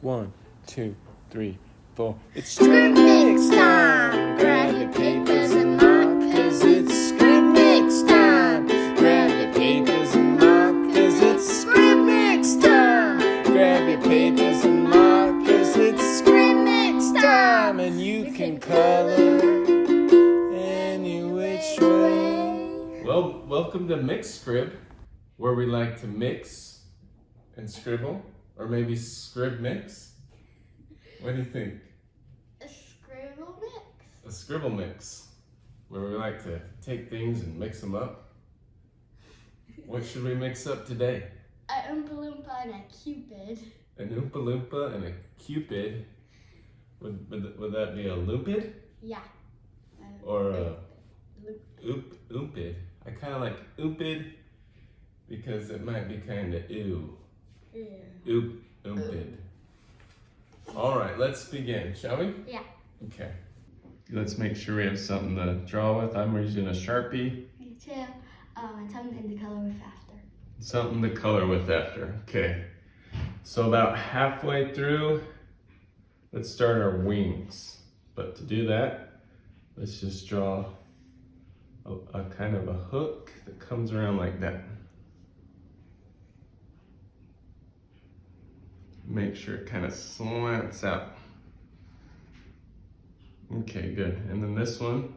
1, 2, 3, 4. It's Scribmix time! Grab your papers and markers, it's Scribmix time! Grab your papers and markers, it's Scribmix time! Grab your papers and markers, it's Scribmix time! and you can color any which way. Well, welcome to Mix Scrib, where we like to mix and scribble, or maybe Scribmix. What do you think? A scribble mix? A scribble mix, where we like to take things and mix them up. What should we mix up today? An Umpa Lumpa and a Cupid. An Umpa Lumpa and a Cupid. Would that be a Lupid? Yeah. Or a Umpid? I kind of like Umpid because it might be kind of ew. Yeah. Umpid. All right, let's begin, shall we? Yeah. Okay. Let's make sure we have something to draw with. I'm using a Sharpie. Me too. And something to color with after. Something to color with after. Okay. So about halfway through, let's start our wings. But to do that, let's just draw a kind of a hook that comes around like that. Make sure it kind of slants out. Okay, good. And then this one,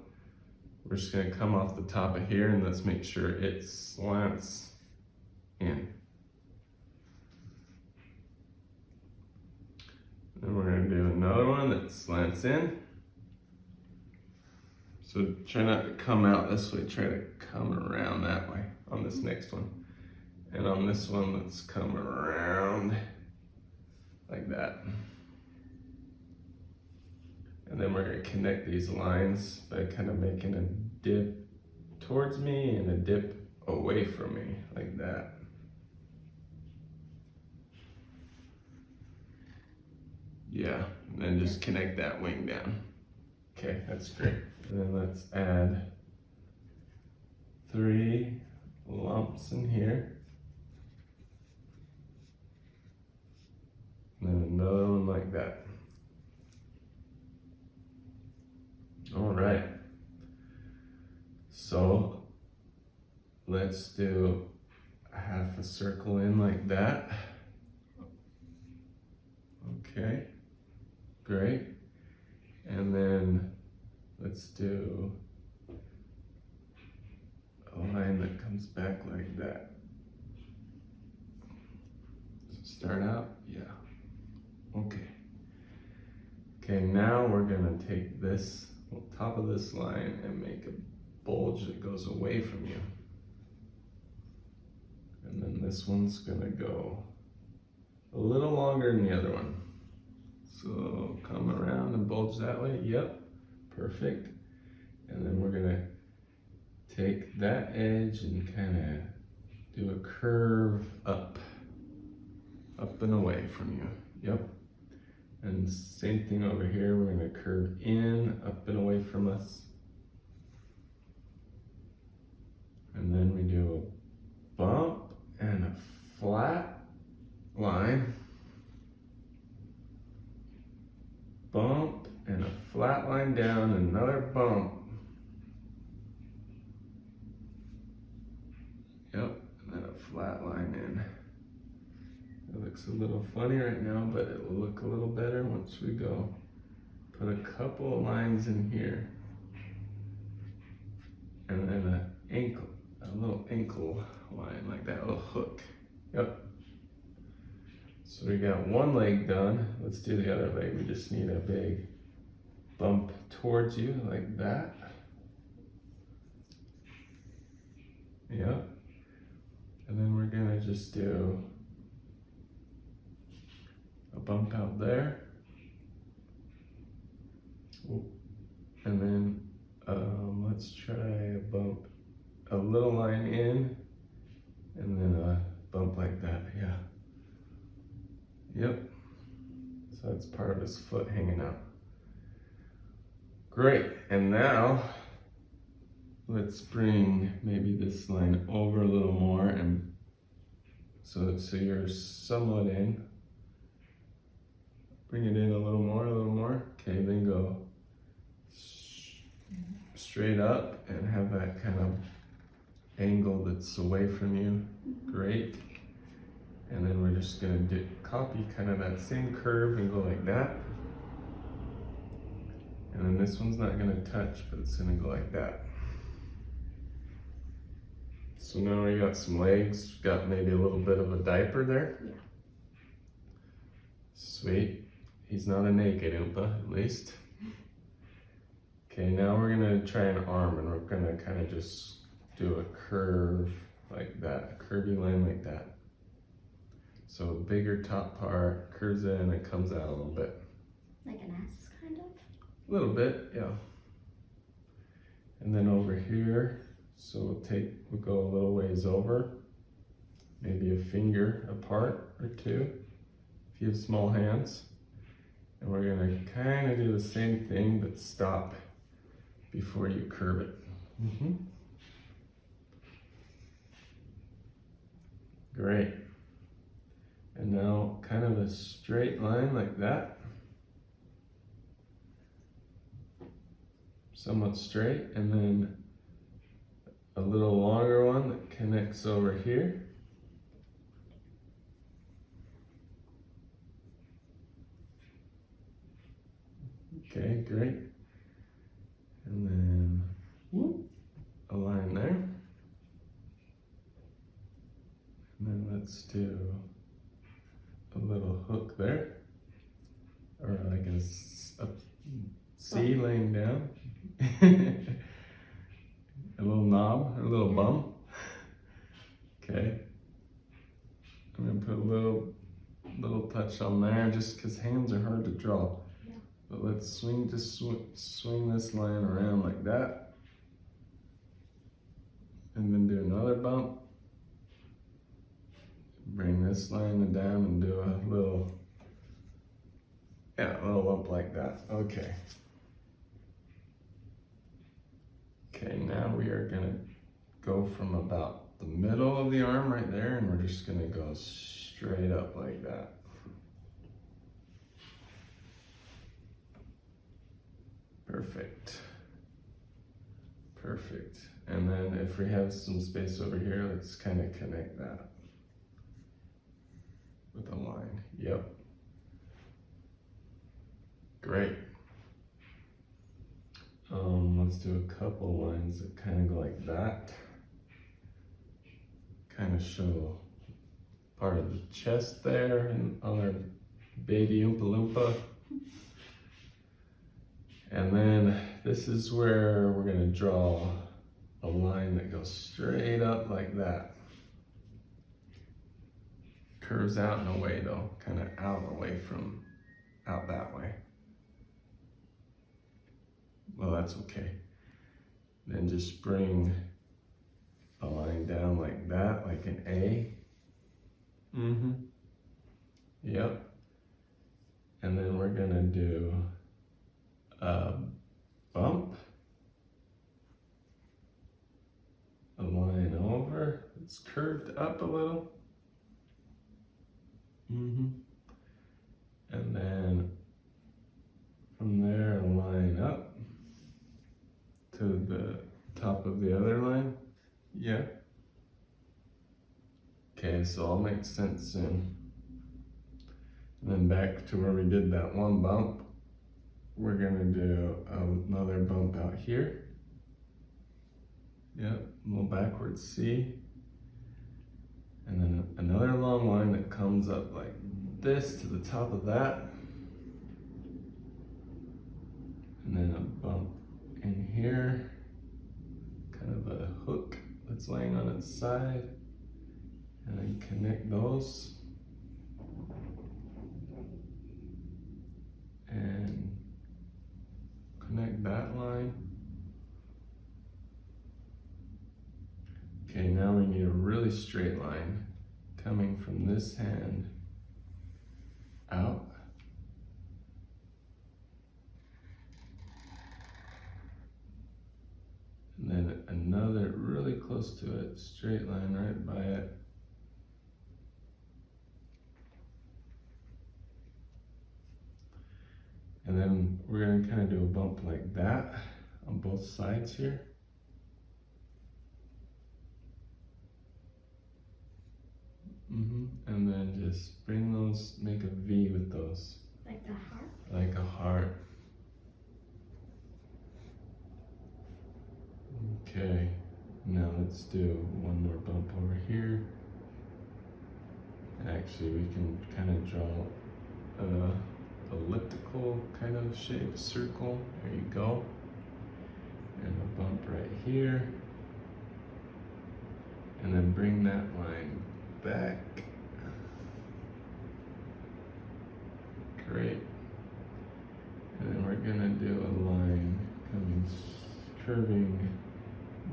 we're just gonna come off the top of here and let's make sure it slants in. Then we're gonna do another one that slants in. So try not to come out this way, try to come around that way on this next one. And on this one, let's come around like that. And then we're gonna connect these lines by kind of making a dip towards me and a dip away from me, like that. Yeah, and then just connect that wing down. Okay, that's great. And then let's add 3 lumps in here. And then another one like that. All right. So let's do half a circle in like that. Okay, great. And then let's do a line that comes back like that. Does it start out? Yeah. Okay. Okay, now we're gonna take this top of this line and make a bulge that goes away from you. And then this one's gonna go a little longer than the other one. So come around and bulge that way. Yep, perfect. And then we're gonna take that edge and kind of do a curve up and away from you. Yep. And same thing over here, we're gonna curve in, up and away from us. And then we do a bump and a flat line. Bump and a flat line down, another bump. Yep, and then a flat line in. It looks a little funny right now, but it will look a little better once we go. Put a couple of lines in here. And then a little ankle line like that, a little hook. Yep. So we got one leg done. Let's do the other leg. We just need a big bump towards you like that. Yep. And then we're gonna just do a bump out there. And then let's try a bump, a little line in, and then a bump like that, yeah. Yep, so that's part of his foot hanging out. Great, and now let's bring maybe this line over a little more, and so you're somewhat in. Bring it in a little more, a little more. Okay, then go straight up and have that kind of angle that's away from you. Great. And then we're just gonna copy kind of that same curve and go like that. And then this one's not gonna touch, but it's gonna go like that. So now we got some legs, got maybe a little bit of a diaper there. Yeah. Sweet. He's not a naked Umpa, at least. Okay, now we're gonna try an arm, and we're gonna kind of just do a curve like that, a curvy line like that. So a bigger top part, curves in and comes out a little bit. Like an S, kind of? A little bit, yeah. And then over here, so we'll go a little ways over, maybe a finger apart or two, if you have small hands. And we're gonna kind of do the same thing, but stop before you curve it. Great. And now kind of a straight line like that. Somewhat straight, and then a little longer one that connects over here. Okay, great. And then whoop, a line there. And then let's do a little hook there, or like a C laying down. A little knob, a little bump. Okay. I'm gonna put a little touch on there, just because hands are hard to draw. Yeah. But let's swing this line around like that, and then do another bump. Bring this line down and do a little bump like that. Okay. Okay, now we are gonna go from about the middle of the arm right there, and we're just gonna go straight up like that. Perfect. Perfect. And then if we have some space over here, let's kind of connect that with a line. Yep. Great. Let's do a couple lines that kind of go like that. Kind of show part of the chest there and on our baby Umpa Lumpa. And then this is where we're gonna draw a line that goes straight up like that. Curves out and away though, kind of out that way. Well, that's okay. Then just bring a line down like that, like an A. Yep. And then we're gonna do a bump. A line over, it's curved up a little. And then from there, a line up to the top of the other line. Yeah. Okay, so all makes sense soon. And then back to where we did that one bump, we're gonna do another bump out here. Yep, a little backwards C. And then another long line that comes up like this to the top of that. And then a bump in here, kind of a hook that's laying on its side. And then connect those. And connect that line. Okay, now we need a really straight line coming from this hand out. And then another really close to it, straight line right by it. then we're gonna kind of do a bump like that on both sides here. And then just bring those, make a V with those. Like a heart? Like a heart. Okay, now let's do one more bump over here. Actually, we can kind of draw a elliptical kind of shape, circle. There you go. And a bump right here. And then bring that line back. Great. And then we're gonna do a line coming, curving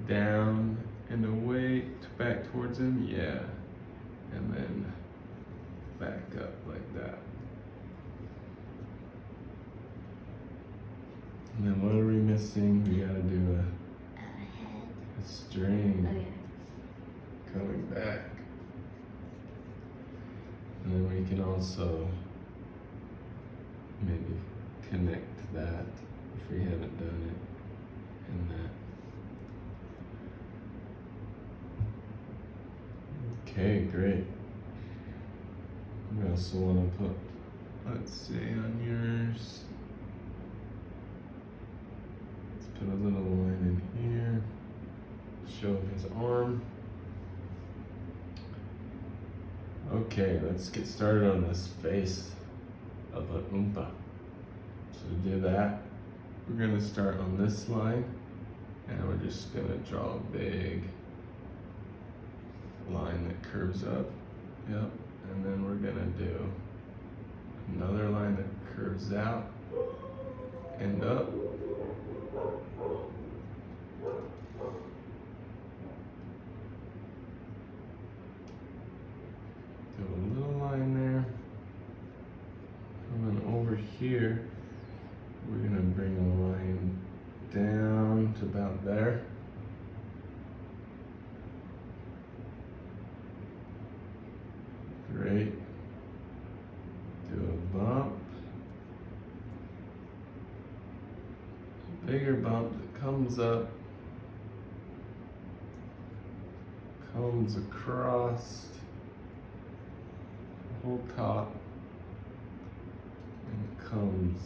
down and away, back towards him, yeah. And then back up like that. And then what are we missing? We gotta do A head. a string Oh yeah. coming back. And then we can also maybe connect that if we haven't done it in that. Okay, great. We also want to put, let's see, on yours, let's put a little line in here, show his arm. Okay, let's get started on this face of an Oompa. So to do that, we're gonna start on this line, and we're just gonna draw a big line that curves up. Yep. And then we're gonna do another line that curves out and up. Do a little line there. And then over here, we're gonna bring a line down to about there. Great. Do a bump. A bigger bump that comes up, comes across the whole top, and comes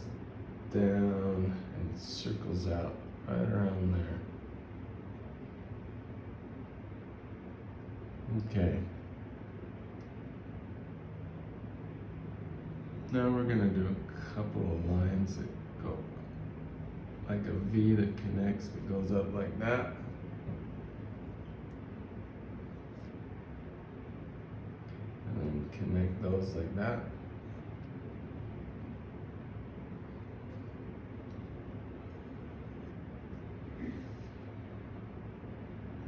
down and circles out right around there. Okay. Now we're gonna do a couple of lines that go like a V that connects, that goes up like that. And then connect those like that.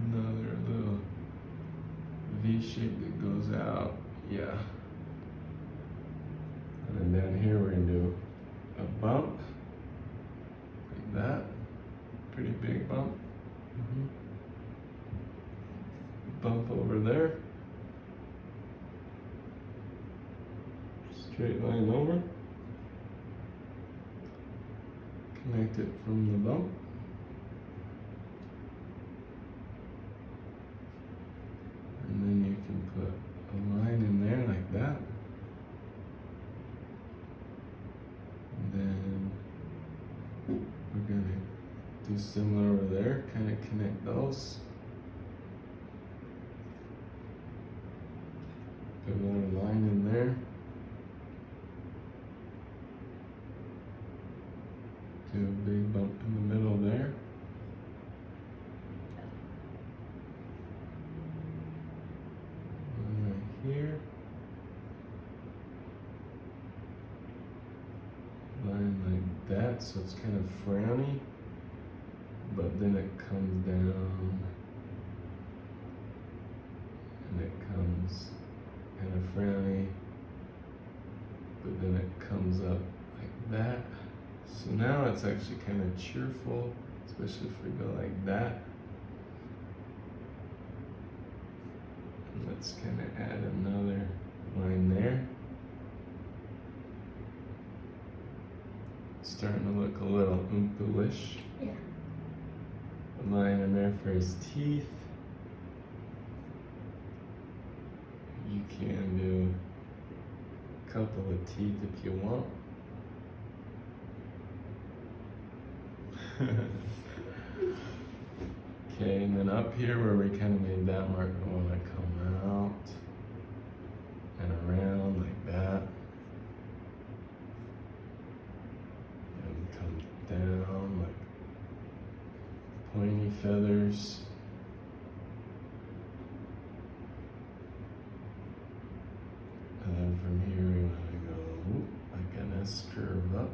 Another little V shape that goes out, yeah. And then down here we're gonna do a bump, like that, pretty big bump. Bump over there, straight line over, connect it from the bump. And then you can put a line in there like that. Then we're gonna do similar over there, kind of connect those. Put another line in there. Do a big bump in the middle there. One right here. Line like that, so it's kind of frowny, but then it comes down and it comes kind of frowny, but then it comes up like that. So now it's actually kind of cheerful, especially if we go like that. And let's kind of add another line there. starting to look a little Umpa-ish. Yeah. A line in there for his teeth. You can do a couple of teeth if you want. Okay, and then up here where we kind of made that mark, I want to come out and around like that. And come down like pointy feathers. And then from here we want to go whoop, like an S curve up.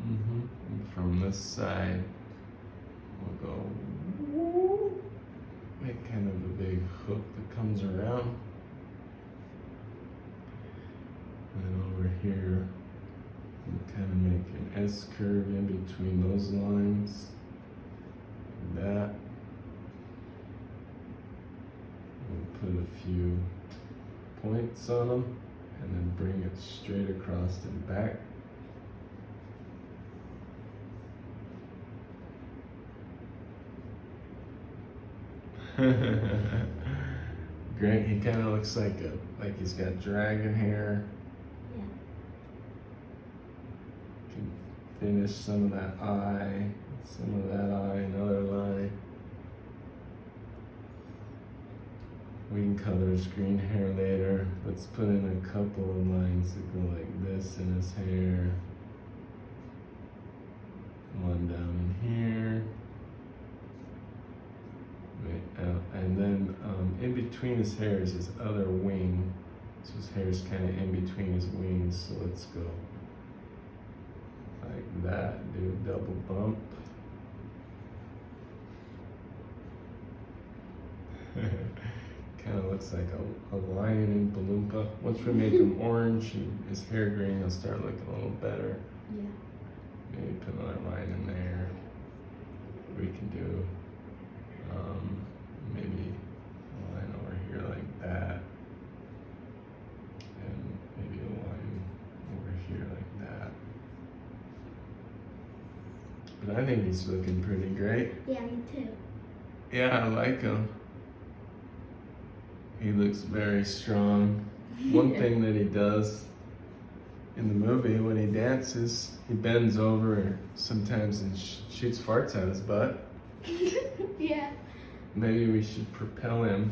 And from this side, we'll go whoop, make kind of a big hook that comes around. And then over here, we'll kind of make an S curve in between those lines. Like that. We'll put a few points on them and then bring it straight across and back. Great, he kind of looks like he's got dragon hair. Yeah. Can finish some of that eye, another line. We can color his green hair later. Let's put in a couple of lines that go like this in his hair. One down in here. And then in between his hair is his other wing. So his hair is kind of in between his wings. So let's go like that. Do a double bump. Kind of looks like a lion Umpa Lumpa. Once we make him orange and his hair green, he'll start looking a little better. Yeah. Maybe put another line in there. We can do maybe a line over here like that. And maybe a line over here like that. But I think he's looking pretty great. Yeah, me too. Yeah, I like him. He looks very strong. One thing that he does in the movie when he dances, he bends over sometimes and shoots farts out his butt. Yeah. Maybe we should propel him.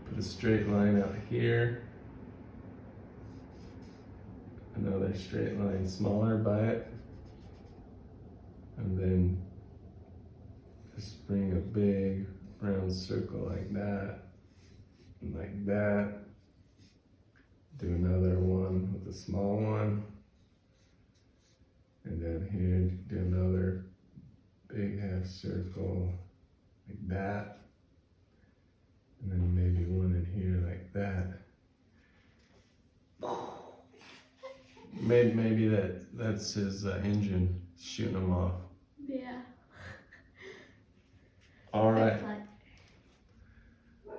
Put a straight line out here. Another straight line smaller by it. And then just bring a big round circle like that. And like that. Do another one with a small one. And then here, do another big half circle like that. And then maybe one in here like that. Maybe that's his engine shooting him off. Yeah. All right. That's like-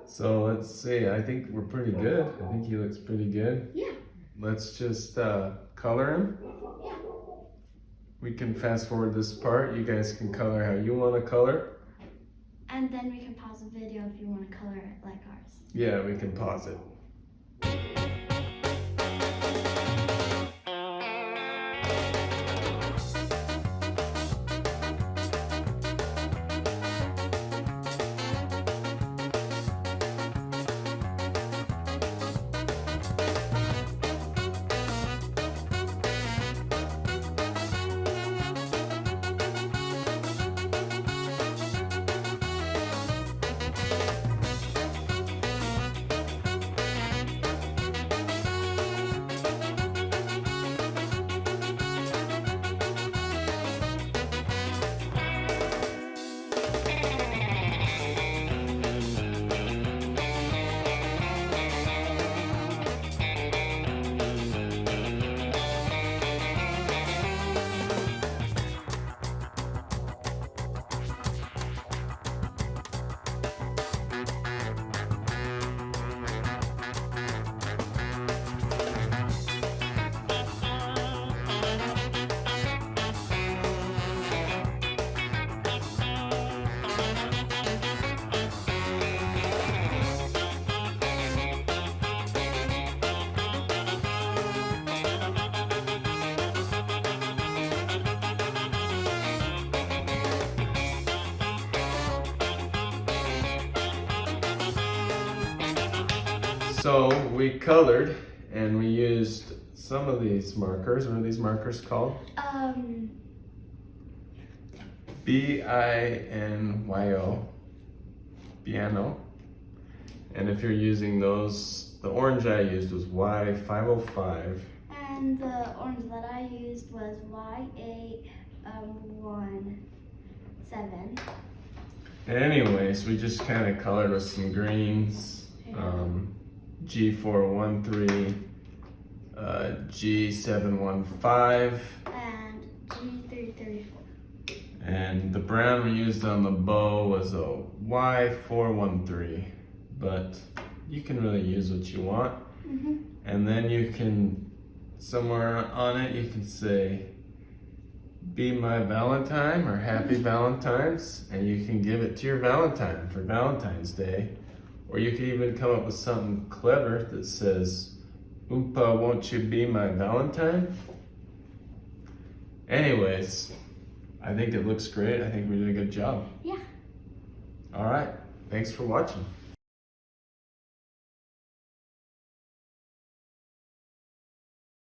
So let's see. I think we're pretty good. I think he looks pretty good. Yeah. Let's just color him. Yeah. We can fast forward this part. You guys can color how you want to color. And then we can pause the video if you want to color it like ours. Yeah, we can pause it. So we colored and we used some of these markers. What are these markers called? BINYO. Piano. And if you're using those, the orange I used was Y505. And the orange that I used was Y817. And anyways, we just kind of colored with some greens. G413, G715. And G334. And the brown we used on the bow was a Y413, but you can really use what you want. And then you can, somewhere on it, you can say, "Be my Valentine" or "Happy Valentine's," and you can give it to your Valentine for Valentine's Day. Or you could even come up with something clever that says, "Umpa, won't you be my Valentine?" Anyways, I think it looks great. I think we did a good job. Yeah. All right. Thanks for watching.